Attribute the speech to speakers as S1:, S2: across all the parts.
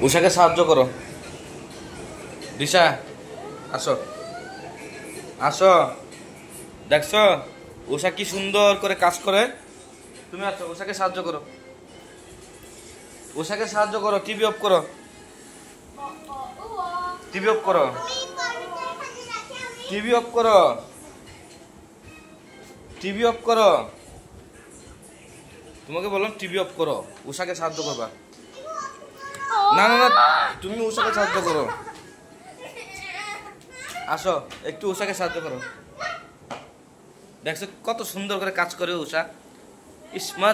S1: উষাকে সাহায্য করো। দিশা আসো, আসো, দেখছো উষা কি সুন্দর করে কাজ করে। তুমি আছো, উষাকে সাহায্য করো, উষাকে সাহায্য করো। টিভি অফ করো, টিভি অফ করো, টিভি অফ করো, টিভি অফ করো। তোমাকে বললাম টিভি অফ করো, উষাকে সাহায্য করবা। না না না, তুমি উষাকে সাহায্য করো। আসো একটু উষাকে সাহায্য করো। দেখছো কত সুন্দর করে কাজ করে উষা। ইসমা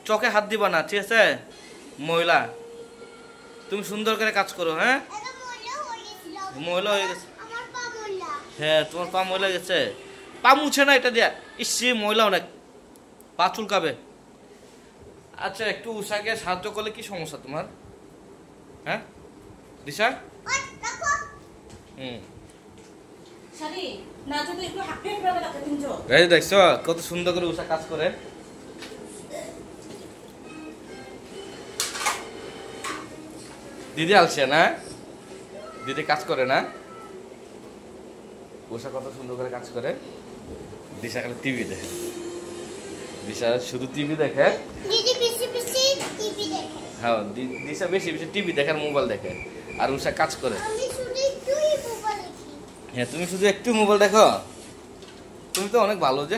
S1: চোখে হাত দিবা না, ঠিক আছে মহিলা। তুমি সুন্দর করে কাজ করো। হ্যাঁ মহিলা হয়ে গেছে। হ্যাঁ তোমার পা ময়লা গেছে, পা মুছে না এটা দিয়া। ইসি ময়লা অনেক, পা চুলকাবে। আচ্ছা একটু উষাকে সাহায্য করলে কি সমস্যা তোমার? হ্যাঁ দিশা, এই দেখছো কত সুন্দর করে উষা কাজ করে। দিদি আলছে না, দিদি কাজ করে না। উষা কত সুন্দর করে কাজ করে। দিশা খালি টিভি দেখে, দিশা শুধু টিভি দেখে। হ্যাঁ দিশা বেশি বেশি টিভি দেখে আর মোবাইল দেখে, আর উষা কাজ করে। হ্যাঁ তুমি শুধু একটু মোবাইল দেখো, তুমি তো অনেক ভালো যে।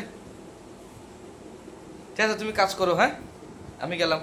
S1: ঠিক আছে তুমি কাজ করো। হ্যাঁ আমি গেলাম।